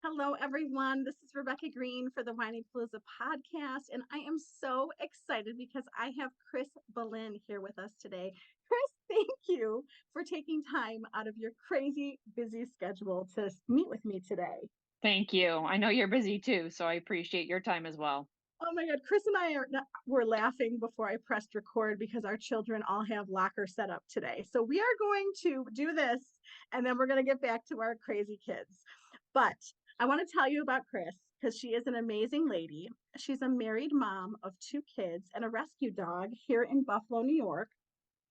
Hello, everyone. This is Rebecca Green for the Whinypaluza podcast, and I am so excited because I have Chris Belin here with us today. Chris, thank you for taking time out of your crazy busy schedule to meet with me today. Thank you. I know you're busy too, so I appreciate your time as well. Oh my God, Chris and I were laughing before I pressed record because our children all have locker set up today. So we are going to do this and then we're going to get back to our crazy kids. But I want to tell you about Chris because she is an amazing lady. She's a married mom of two kids and a rescue dog here in Buffalo, New York.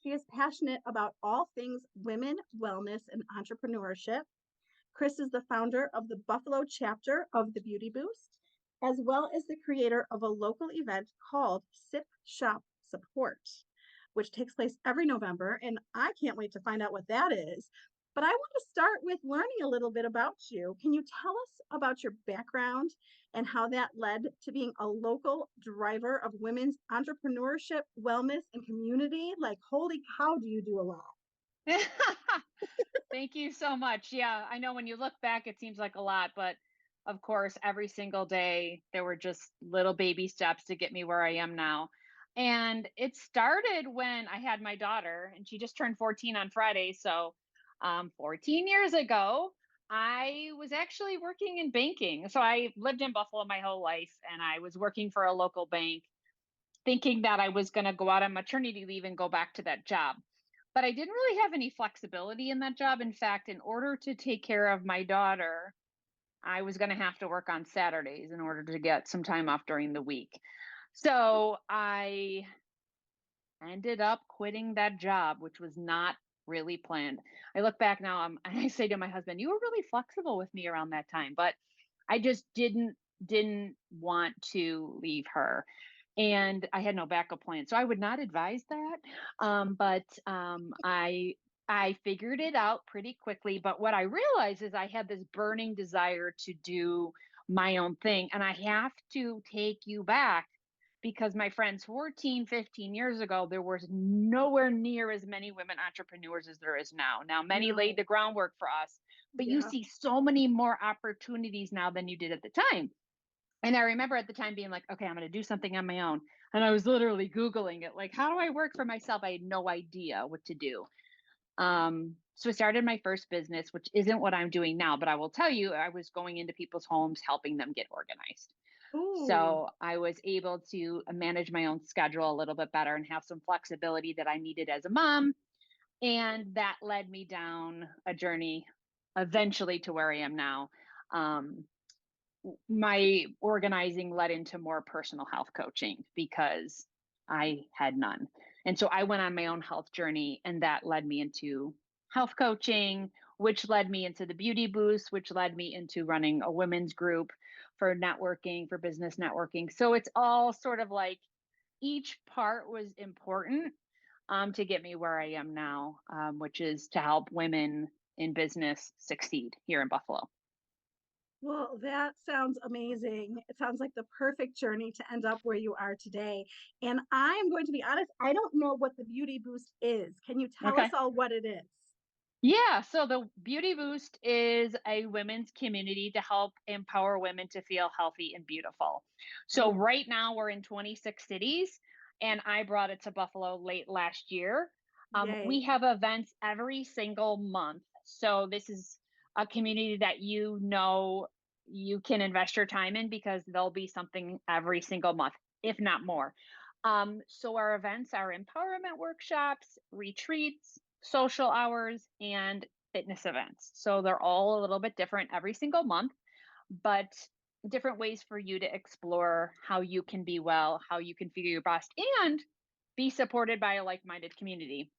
She is passionate about all things women, wellness, and entrepreneurship. Chris is the founder of the Buffalo chapter of the Beauty Boost, as well as the creator of a local event called Sip.Shop.Support, which takes place every November. And I can't wait to find out what that is. But I want to start with learning a little bit about you. Can you tell us about your background and how that led to being a local driver of women's entrepreneurship, wellness, and community? Like, holy cow, do you do a lot? Thank you so much. Yeah, I know when you look back, it seems like a lot, but of course, every single day there were just little baby steps to get me where I am now. And it started when I had my daughter, and she just turned 14 on Friday. So, 14 years ago, I was actually working in banking. So, I lived in Buffalo my whole life, and I was working for a local bank, thinking that I was going to go out on maternity leave and go back to that job. But I didn't really have any flexibility in that job. In fact, in order to take care of my daughter, I was going to have to work on Saturdays in order to get some time off during the week. So I ended up quitting that job, which was not really planned. I look back now, and I say to my husband, "You were really flexible with me around that time," but I just didn't want to leave her, and I had no backup plan. So I would not advise that. But I figured it out pretty quickly. But what I realized is I had this burning desire to do my own thing, and I have to take you back because my friends 14, 15 years ago, there was nowhere near as many women entrepreneurs as there is now. Now, many laid No. the groundwork for us, but you Yeah. see so many more opportunities now than you did at the time. And I remember at the time being like, okay, I'm going to do something on my own. And I was literally Googling it, like, how do I work for myself? I had no idea what to do. So I started my first business, which isn't what I'm doing now, but I will tell you, I was going into people's homes, helping them get organized. Ooh. So I was able to manage my own schedule a little bit better and have some flexibility that I needed as a mom. And that led me down a journey eventually to where I am now. Um, my organizing led into more personal health coaching because I had none. And so I went on my own health journey, and that led me into health coaching, which led me into the Beauty Boost, which led me into running a women's group for networking, for business networking. So it's all sort of like each part was important to get me where I am now, which is to help women in business succeed here in Buffalo. Well, that sounds amazing. It sounds like the perfect journey to end up where you are today. And I'm going to be honest, I don't know what the Beauty Boost is. Can you tell us Okay. all what it is? Yeah, so the Beauty Boost is a women's community to help empower women to feel healthy and beautiful. So Oh, right now we're in 26 cities, and I brought it to Buffalo late last year. We yay. have events every single month. So this is a community that you can invest your time in because there'll be something every single month, if not more. So our events are empowerment workshops, retreats, social hours, and fitness events. So they're all a little bit different every single month, but different ways for you to explore how you can be well, how you can feel your best, and be supported by a like minded community.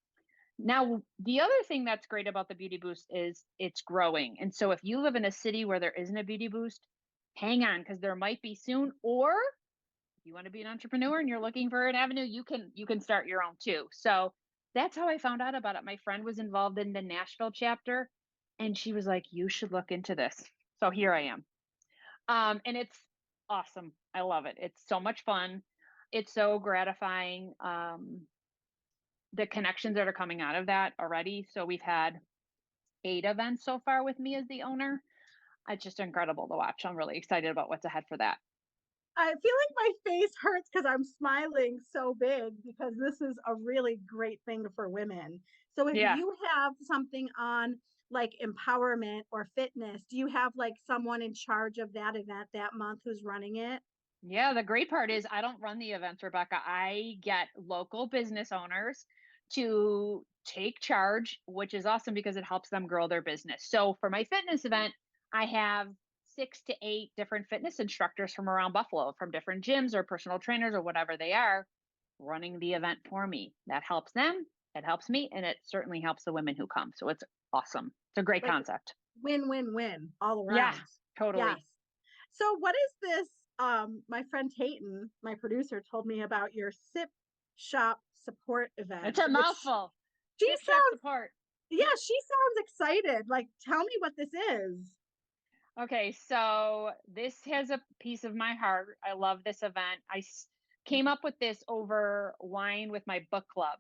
Now, the other thing that's great about the Beauty Boost is it's growing. And so if you live in a city where there isn't a Beauty Boost, hang on because there might be soon. Or if you want to be an entrepreneur and you're looking for an avenue, you can start your own too. So that's how I found out about it. My friend was involved in the Nashville chapter, and she was like, "You should look into this." So here I am. And it's awesome. I love it. It's so much fun. It's so gratifying. The connections that are coming out of that already. So we've had 8 events so far with me as the owner. it's just incredible to watch. I'm really excited about what's ahead for that. I feel like my face hurts because I'm smiling so big because this is a really great thing for women. So if Yeah. you have something on like empowerment or fitness, do you have like someone in charge of that event that month who's running it? Yeah, the great part is I don't run the events, Rebecca. I get local business owners to take charge, which is awesome because it helps them grow their business. So for my fitness event, I have 6 to 8 different fitness instructors from around Buffalo, from different gyms or personal trainers or whatever they are, running the event for me. That helps them, it helps me, and it certainly helps the women who come. So it's awesome. It's a great Like concept. win win win all Yeah, around. totally. Yes. So what is this? My friend Tayton, my producer, told me about your Sip.Shop.Support It's event, a which mouthful. she Sip shop sounds, support. yeah, she sounds excited. Like, tell me what this is. Okay, so this has a piece of my heart. I love this event. Came up with this over wine with my book club.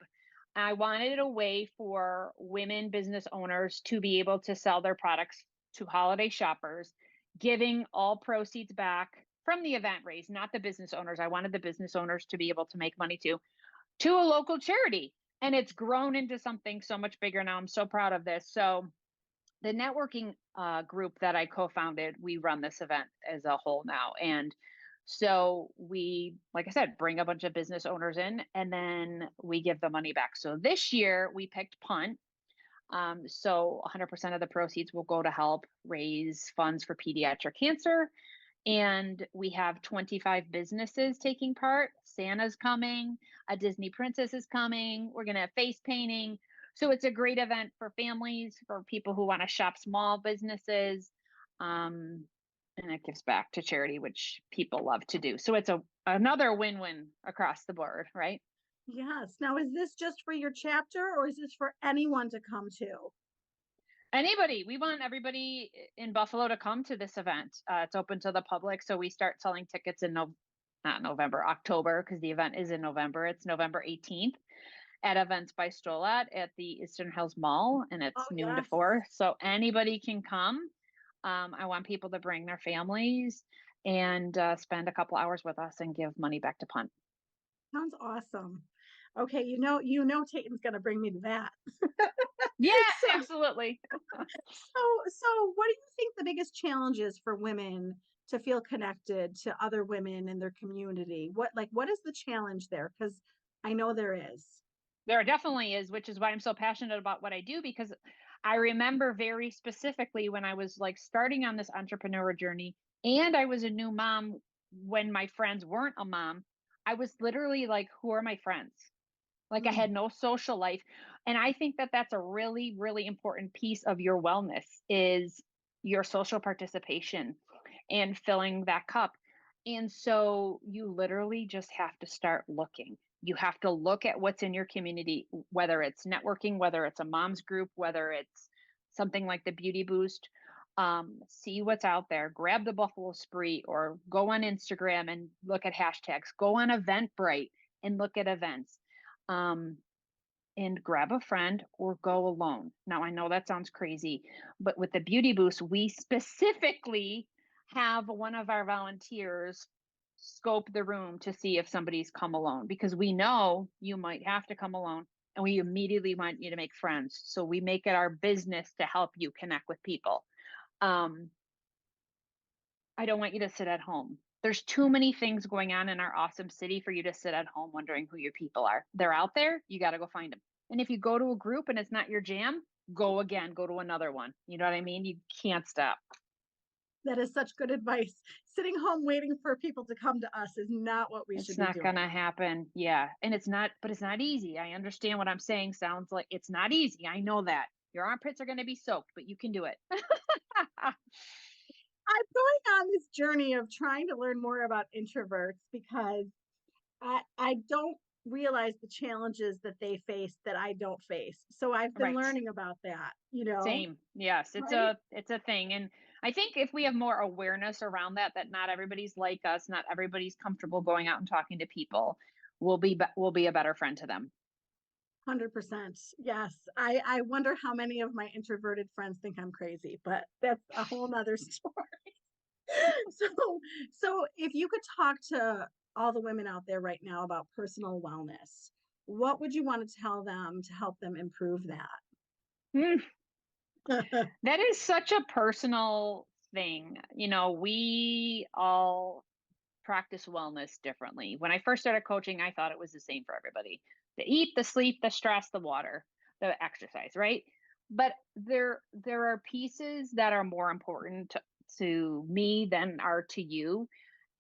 I wanted a way for women business owners to be able to sell their products to holiday shoppers, giving all proceeds back from the event raise, not the business owners. I wanted the business owners to be able to make money too, to a local charity. And it's grown into something so much bigger now. I'm so proud of this. So the networking group that I co-founded, we run this event as a whole now. And so we, like I said, bring a bunch of business owners in and then we give the money back. So this year we picked punt. So 100% of the proceeds will go to help raise funds for pediatric cancer. And we have 25 businesses taking part. Santa's coming, a Disney princess is coming. We're going to have face painting. So it's a great event for families, for people who want to shop small businesses. And it gives back to charity, which people love to do. So it's another win-win across the board, right? Yes. Now, is this just for your chapter or is this for anyone to come to? Anybody, we want everybody in Buffalo to come to this event. It's open to the public, so we start selling tickets in not November, October, because the event is in November. It's November 18th at Events by Stolat at the Eastern Hills Mall, and Oh, it's noon to yes. 4. So anybody can come. I want people to bring their families and spend a couple hours with us and give money back to Punt. Sounds awesome. Okay, Tayton's gonna bring me to that. Yeah, So, absolutely. so what do you think the biggest challenge is for women to feel connected to other women in their community? What is the challenge there? Because I know there is. There definitely is, which is why I'm so passionate about what I do, because I remember very specifically when I was like starting on this entrepreneur journey and I was a new mom when my friends weren't a mom. I was literally like, who are my friends? Like I Mm, had no social life. And I think that that's a really, really important piece of your wellness is your social participation and filling that cup. And so you literally just have to start looking. You have to look at what's in your community, whether it's networking, whether it's a mom's group, whether it's something like the Beauty Boost. See what's out there. Grab the Buffalo Spree or go on Instagram and look at hashtags. Go on Eventbrite and look at events. Um, and grab a friend or go alone. Now, I know that sounds crazy, but with the Beauty Boost, we specifically have one of our volunteers scope the room to see if somebody's come alone because we know you might have to come alone and we immediately want you to make friends. So we make it our business to help you connect with people. Um, I don't want you to sit at home. There's too many things going on in our awesome city for you to sit at home wondering who your people are. They're out there. You got to go find them. And if you go to a group and it's not your jam, go again, go to another one. You know what I mean? You can't stop. that is such good advice. Sitting home waiting for people to come to us is not what we should It's be not going doing. to happen. Yeah. And it's not, but it's not easy. I understand what I'm saying. Sounds like it's not easy. I know that. Your armpits are going to be soaked, but you can do it. I'm going on this journey of trying to learn more about introverts because I don't realize the challenges that they face that I don't face. So I've been Right. learning about that, Same. Yes, right? it's a thing. And I think if we have more awareness around that, that not everybody's like us, not everybody's comfortable going out and talking to people, we'll be a better friend to them. 100%. Yes. I wonder how many of my introverted friends think I'm crazy, but that's a whole nother story. So, so if you could talk to all the women out there right now about personal wellness, what would you want to tell them to help them improve Hmm, that? that is such a personal thing. We all practice wellness differently. When I first started coaching, I thought it was the same for everybody. The eat, the sleep, the stress, the water, the exercise, right? But there are pieces that are more important to me than are to you.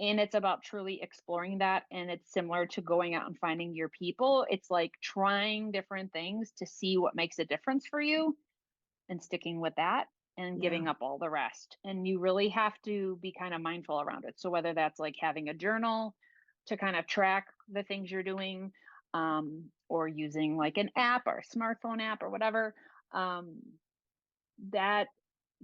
And it's about truly exploring that. And it's similar to going out and finding your people. It's like trying different things to see what makes a difference for you and sticking with that and Yeah. giving up all the rest. And you really have to be kind of mindful around it. So whether that's like having a journal to kind of track the things you're doing, or using like an app or a smartphone app or whatever, um, that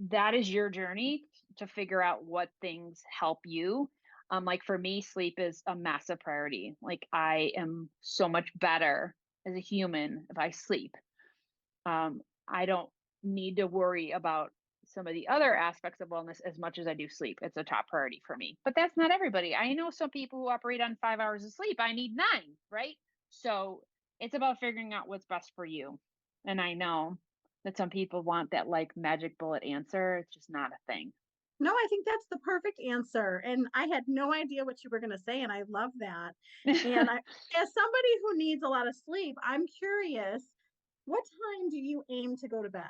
that is your journey to figure out what things help you. Like for me, sleep is a massive priority. Like I am so much better as a human if I sleep. I don't need to worry about some of the other aspects of wellness as much as I do sleep. It's a top priority for me. But that's not everybody. I know some people who operate on 5 hours of sleep. I need nine, right? So it's about figuring out what's best for you. And I know that some people want that like magic bullet answer. It's just not a thing. No, I think that's the perfect answer. And I had no idea what you were going to say. And I love that. And as somebody who needs a lot of sleep, I'm curious, what time do you aim to go to bed?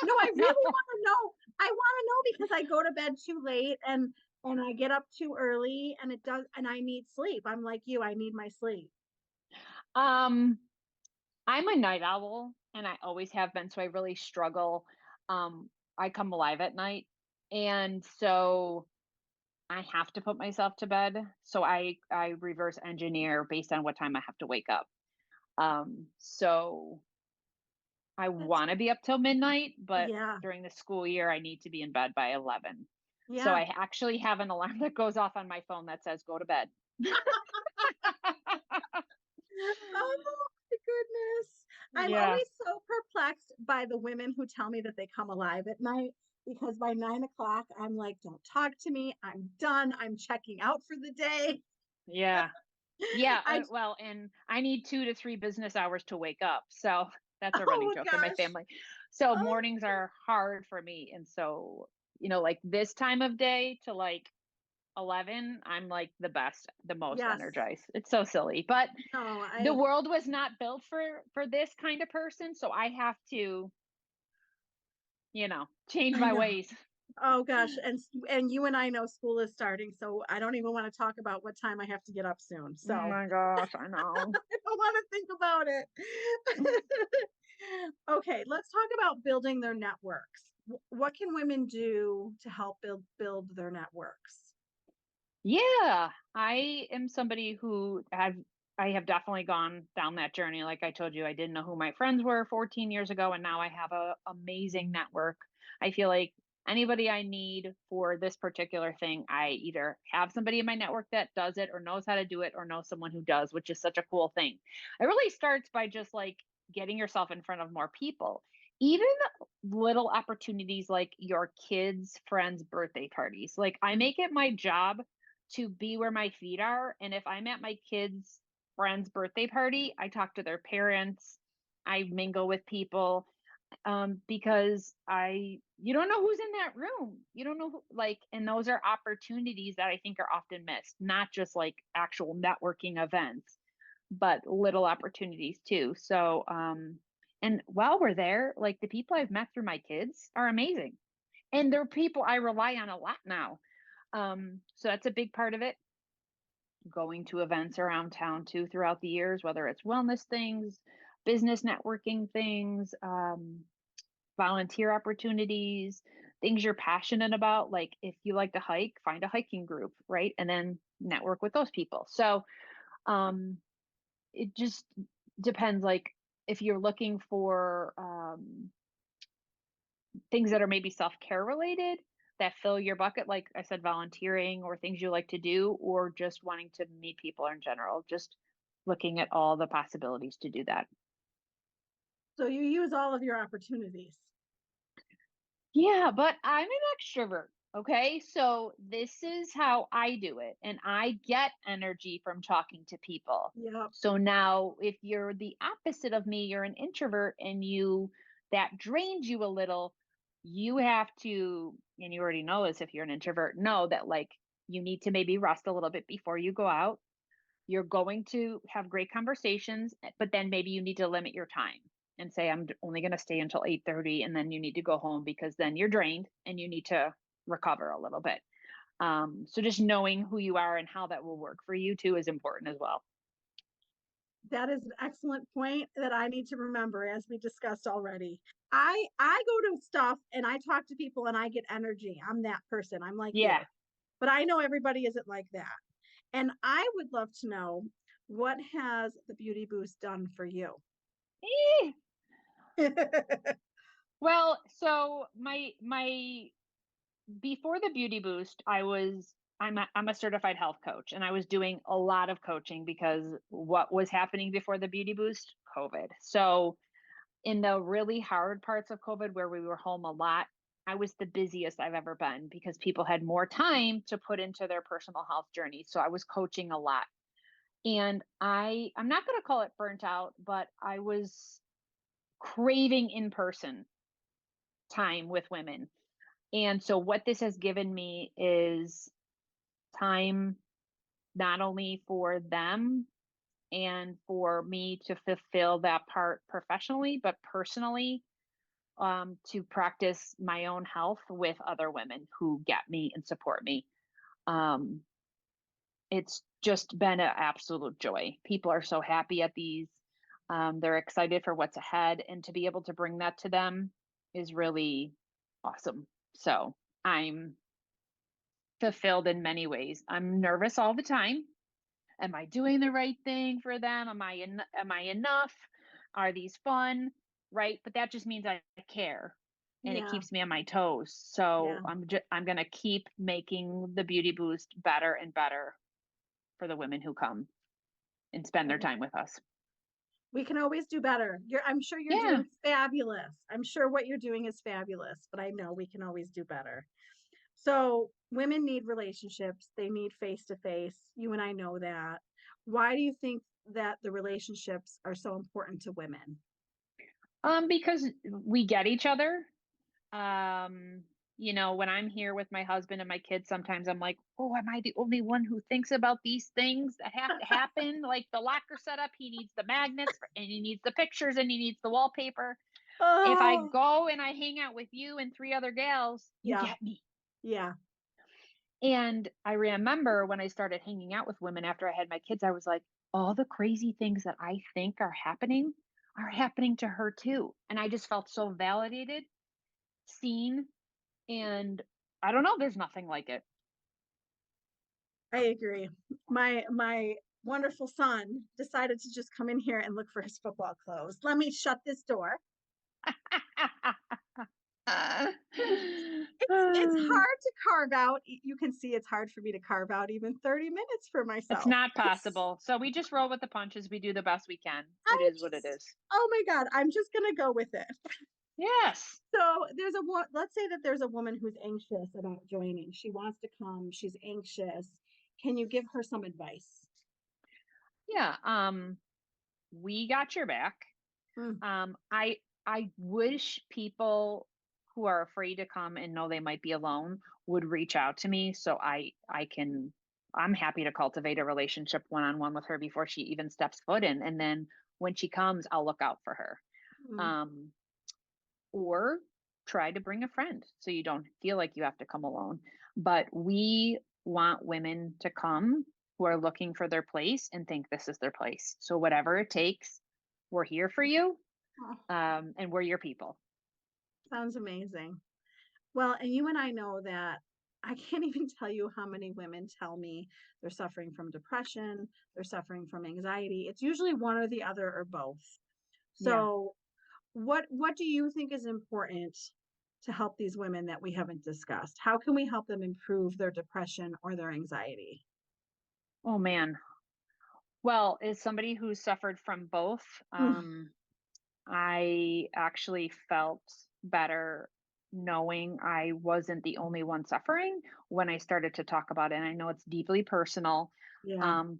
No, I No. really want to know. I want to know because I go to bed too late and I get up too early and and I need sleep. I'm like you, I need my sleep. Um, I'm a night owl and I always have been, so I really struggle. I come alive at night. And so I have to put myself to bed. So I reverse engineer based on what time I have to wake up. So I That's want to be up till midnight, but yeah. during the school year I need to be in bed by 11. So Yeah. I actually have an alarm that goes off on my phone that says go to bed. Oh my goodness. I'm Yeah. always so perplexed by the women who tell me that they come alive at night because by 9 o'clock, I'm like, don't talk to me. I'm done. I'm checking out for the day. Yeah. Yeah, I, well, and I need 2 to 3 business hours to wake up, so that's a running oh my joke in my gosh. family. So Oh, mornings are hard for me, and so, like this time of day to like 11, I'm like the best, the most yes. energized. It's so silly, but No, the world was not built for this kind of person, so I have to, change I my know. ways. Oh gosh. And you and I know school is starting, so I don't even want to talk about what time I have to get up soon. Oh So my gosh, I know. I don't want to think about it. Okay, let's talk about building their networks. What can women do to help build their networks? Yeah, I am somebody who I have definitely gone down that journey. Like I told you, I didn't know who my friends were 14 years ago, and now I have a amazing network. I feel like anybody I need for this particular thing, I either have somebody in my network that does it or knows how to do it or know someone who does, which is such a cool thing. It really starts by just like getting yourself in front of more people. Even little opportunities like your kids' friends' birthday parties. Like I make it my job to be where my feet are. And if I'm at my kids' friend's birthday party, I talk to their parents, I mingle with people, because you don't know who's in that room. You don't know and those are opportunities that I think are often missed, not just like actual networking events, but little opportunities too. So, and while we're there, like the people I've met through my kids are amazing. And they're people I rely on a lot now. So that's a big part of it, going to events around town too throughout the years, whether it's wellness things, business networking things, volunteer opportunities, things you're passionate about. Like if you like to hike, find a hiking group, right? And then network with those people. So um, it just depends. Like if you're looking for things that are maybe self-care related that fill your bucket, like I said, volunteering or things you like to do, or just wanting to meet people in general, just looking at all the possibilities to do that. So you use all of your opportunities. Yeah, but I'm an extrovert. Okay. So this is how I do it. And I get energy from talking to people. Yep. So now, if you're the opposite of me, you're an introvert and that drains you a little, you have to, and you already know this if you're an introvert, know that like you need to maybe rest a little bit before you go out. You're going to have great conversations, but then maybe you need to limit your time and say, only going to stay until 8:30, and then you need to go home because then you're drained and you need to recover a little bit. So just knowing who you are and how that will work for you too is important as well. That is an excellent point that I need to remember, as we discussed already. I go to stuff and I talk to people and I get energy. I'm that person. I'm like you. Yeah. But I know everybody isn't like that. And I would love to know, what has the Beauty Boost done for you? Well, so my before the Beauty Boost, I'm a certified health coach, and I was doing a lot of coaching because what was happening before the Beauty Boost? COVID. So in the really hard parts of COVID where we were home a lot, I was the busiest I've ever been because people had more time to put into their personal health journey. So I was coaching a lot. And I'm not going to call it burnt out, but I was craving in person time with women. And so what this has given me is time not only for them and for me to fulfill that part professionally, but personally, to practice my own health with other women who get me and support me. Um, it's just been an absolute joy. People are so happy at these. They're excited for what's ahead, and to be able to bring that to them is really awesome. So I'm fulfilled in many ways. I'm nervous all the time. Am I doing the right thing for them? Am I enough? Are these fun? Right? But that just means I care and it Yeah. keeps me on my toes. So Yeah. I'm going to keep making the Beauty Boost better and better for the women who come and spend their time with us. We can always do better. I'm sure you're Yeah. doing fabulous. I'm sure what you're doing is fabulous, but I know we can always do better. So women need relationships. They need face to face. You and I know that. Why do you think that the relationships are so important to women? Because we get each other. Um, when I'm here with my husband and my kids, sometimes I'm like, oh, am I the only one who thinks about these things that have to happen? Like the locker setup, he needs the magnets and he needs the pictures and he needs the wallpaper. If I Oh, go and I hang out with you and three other gals, you yeah. get me. Yeah. And I remember when I started hanging out with women after I had my kids, I was like, all the crazy things that I think are happening to her too. And I just felt so validated, seen, and I don't know, there's nothing like it. I agree. My wonderful son decided to just come in here and look for his football clothes. Let me shut this door. It's hard to carve out. You can see it's hard for me to carve out even 30 minutes for It's myself. not possible. So we just roll with the punches. We do the best we can. It I is what it just, is. oh my God, I'm just gonna go with it. Yes. So let's say that there's a woman who's anxious about joining. She wants to come, she's anxious. Can you give her some advice? Yeah. We got your back. Mm, I wish people who are afraid to come and know they might be alone would reach out to me so I'm happy to cultivate a relationship one-on-one with her before she even steps foot in. And then when she comes, I'll look out for her. mm. Um, or try to bring a friend so you don't feel like you have to come alone. But we want women to come who are looking for their place and think this is their place. So whatever it takes, we're here for you, Oh, and we're your people. sounds amazing. Well, and you and I know that I can't even tell you how many women tell me they're suffering from depression, they're suffering from anxiety. It's usually one or the other or both. Yeah. So, what do you think is important to help these women that we haven't discussed? How can we help them improve their depression or their anxiety? Oh man. Well, as somebody who suffered from both, Mm, I actually felt better knowing I wasn't the only one suffering when I started to talk about it. And I know it's deeply personal, yeah. um,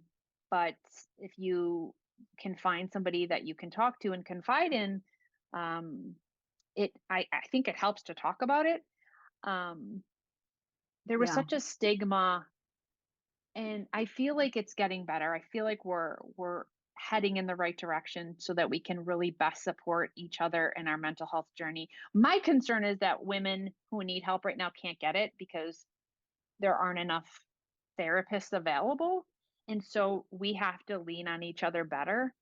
but if you can find somebody that you can talk to and confide in, um, I think it helps to talk about it. Um, there was Yeah. such a stigma, and I feel like it's getting better. I feel like we're heading in the right direction so that we can really best support each other in our mental health journey. My concern is that women who need help right now can't get it because there aren't enough therapists available. And so we have to lean on each other better.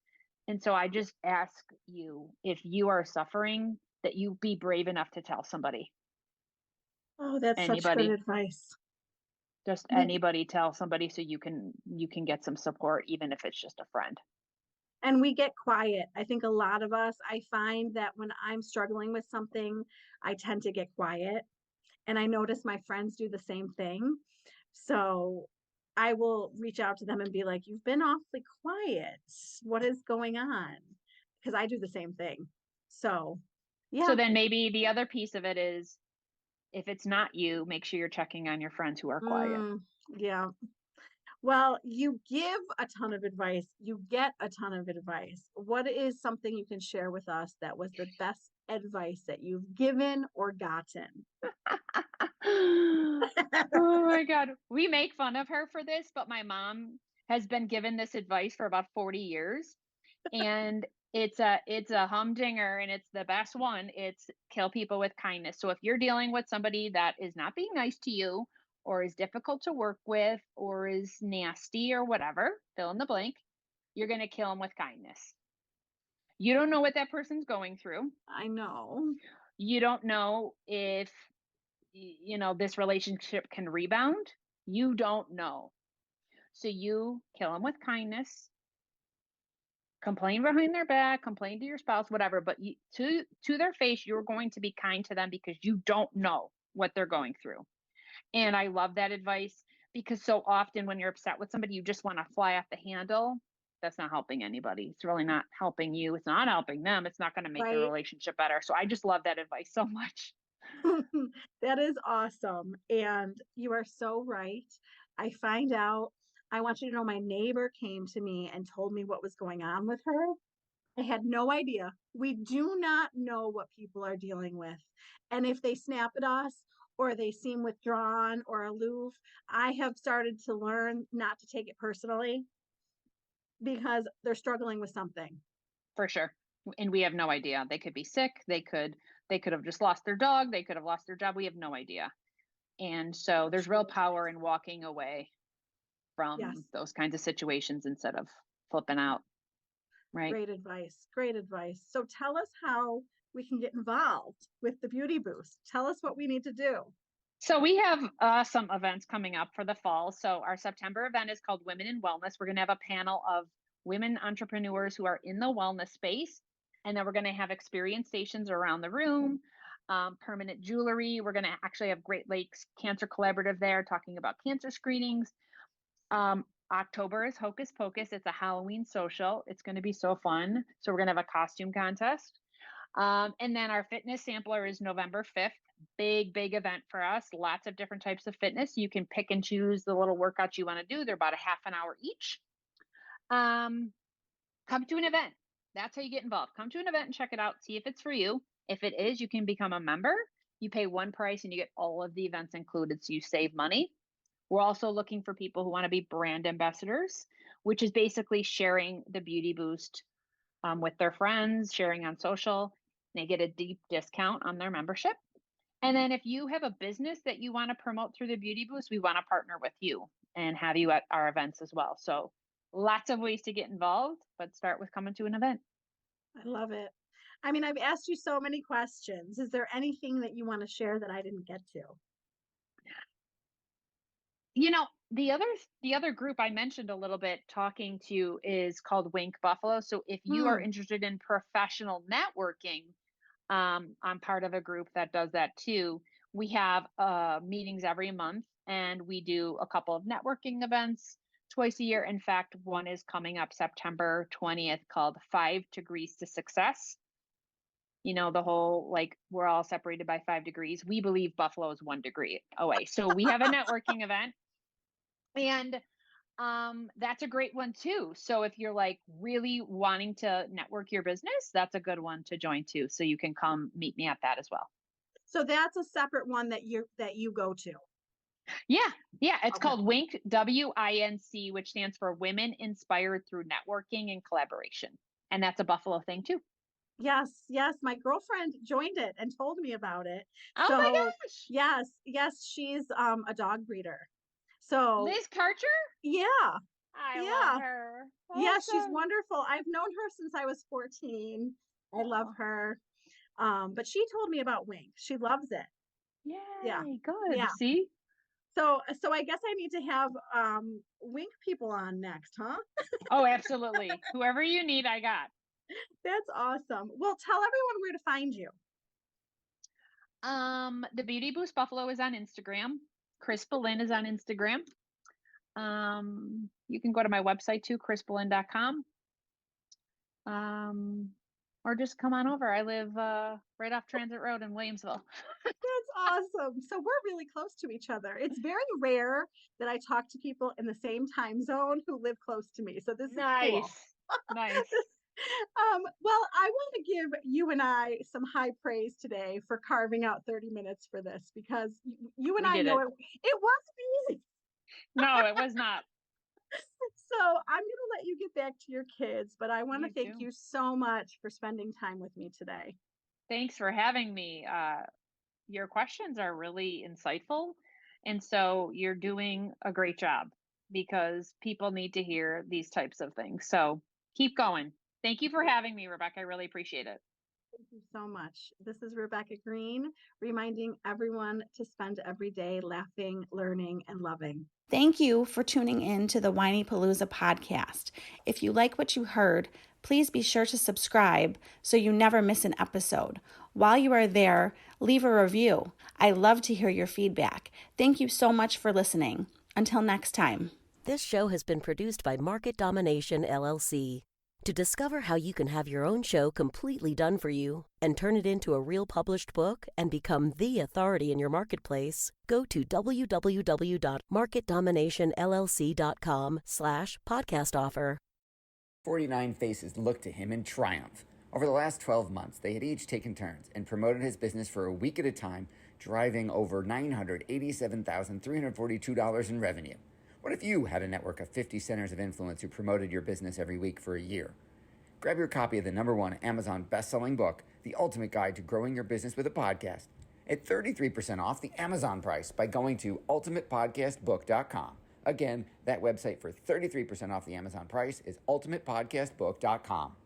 And so I just ask you, if you are suffering, that you be brave enough to tell somebody. Oh, that's such good Anybody, advice. just Be anybody, tell somebody so you can get some support, even if it's just a friend. and we get quiet. I think a lot of us, I find that when I'm struggling with something, I tend to get quiet, and I notice my friends do the same thing. So, I will reach out to them and be like, "You've been awfully quiet. What is going on?" Because I do the same thing. So, So yeah. then maybe the other piece of it is, if it's not you, make sure you're checking on your friends who are quiet. Mm, yeah. Well, you give a ton of advice. You get a ton of advice. What is something you can share with us that was the best advice that you've given or gotten? Oh my God. We make fun of her for this, but my mom has been given this advice for about 40 years. And it's a humdinger, and it's the best one. It's kill people with kindness. So if you're dealing with somebody that is not being nice to you, or is difficult to work with, or is nasty, or whatever, fill in the blank, you're going to kill them with kindness. You don't know what that person's going through. I know. You don't know if this relationship can rebound. You don't know. So you kill them with kindness. Complain behind their back, complain to your spouse, whatever, but to their face, you're going to be kind to them because you don't know what they're going through. And I love that advice, because so often when you're upset with somebody, you just want to fly off the handle. That's not helping anybody. It's really not helping you. It's not helping them. It's not going to make the Right? relationship better. So I just love that advice so much. That is awesome. And you are so right. I find out, I want you to know my neighbor came to me and told me what was going on with her. I had no idea. We do not know what people are dealing with. And if they snap at us or they seem withdrawn or aloof, I have started to learn not to take it personally because they're struggling with something. For sure. And we have no idea. They could be sick. They could have just lost their dog. They could have lost their job. We have no idea. And so there's real True. power in walking away from Yes. those kinds of situations instead of flipping out, right? Great advice. Great advice. So tell us how we can get involved with the Beauty Boost. Tell us what we need to do. So we have some events coming up for the fall. So our September event is called Women in Wellness. We're going to have a panel of women entrepreneurs who are in the wellness space, and then we're going to have experience stations around the room, permanent jewelry. We're going to actually have Great Lakes Cancer Collaborative there talking about cancer screenings. October is Hocus Pocus. It's a Halloween social. It's going to be so fun. So we're going to have a costume contest. And then our fitness sampler is November 5th. Big, big event for us. Lots of different types of fitness. You can pick and choose the little workouts you want to do. They're about a half an hour each. Um, Come to an event. That's how you get involved. Come to an event and check it out. See if it's for you. If it is, you can become a member. You pay one price and you get all of the events included. So you save money. We're also looking for people who want to be brand ambassadors, which is basically sharing the Beauty Boost with their friends, sharing on social. They get a deep discount on their membership. And then if you have a business that you want to promote through the Beauty Boost, we want to partner with you and have you at our events as well. So lots of ways to get involved, but start with coming to an event. I love it. I mean, I've asked you so many questions. Is there anything that you want to share that I didn't get to? The other group I mentioned a little bit talking to is called Wink Buffalo. So if you are Hmm. interested in professional networking, I'm part of a group that does that too. We have meetings every month, and we do a couple of networking events twice a year. In fact, one is coming up September 20th called 5 Degrees to Success. You know, the whole, like, we're all separated by 5 degrees. We believe Buffalo is 1 degree away. So we have a networking event, and that's a great one too. So if you're like really wanting to network your business, that's a good one to join too. So you can come meet me at that as well. So that's a separate one that you go to. Yeah. Yeah. It's Okay. called WINC, WINC, which stands for Women Inspired Through Networking and Collaboration. And that's a Buffalo thing too. Yes, yes. My girlfriend joined it and told me about it. Oh my So gosh. yes, she's a dog breeder. So Liz Karcher? yeah, I love yeah. her. Yeah, she's Awesome. wonderful. I've known her since I was 14. I love Oh, her. But she told me about Wink. She loves it. Yeah. yay. Good. Yeah. See? So I guess I need to have Wink people on next, huh? Oh, absolutely. Whoever you need, I got. That's awesome. Well, tell everyone where to find you. The Beauty Boost Buffalo is on Instagram. Chris Belin is on Instagram. You can go to my website too, chrisbelin.com. Or just come on over. I live right off Transit Road in Williamsville. That's awesome. So we're really close to each other. It's very rare that I talk to people in the same time zone who live close to me. So this is cool. Nice. Well, I want to give you and I some high praise today for carving out 30 minutes for this, because you and We I did know it. it wasn't easy. No, it was not. So I'm going to let you get back to your kids, but I want to You thank too. you so much for spending time with me today. Thanks for having me. Your questions are really insightful. And so you're doing a great job because people need to hear these types of things. So keep going. Thank you for having me, Rebecca. I really appreciate it. Thank you so much. This is Rebecca Green, reminding everyone to spend every day laughing, learning, and loving. Thank you for tuning in to the Whinypaluza podcast. If you like what you heard, please be sure to subscribe so you never miss an episode. While you are there, leave a review. I love to hear your feedback. Thank you so much for listening. Until next time. This show has been produced by Market Domination, LLC. To discover how you can have your own show completely done for you and turn it into a real published book and become the authority in your marketplace, go to www.marketdominationllc.com/podcast offer. 49 faces looked to him in triumph. Over the last 12 months, they had each taken turns and promoted his business for a week at a time, driving over $987,342 in revenue. What if you had a network of 50 centers of influence who promoted your business every week for a year? Grab your copy of the #1 Amazon best-selling book, The Ultimate Guide to Growing Your Business with a Podcast, at 33% off the Amazon price by going to ultimatepodcastbook.com. Again, that website for 33% off the Amazon price is ultimatepodcastbook.com.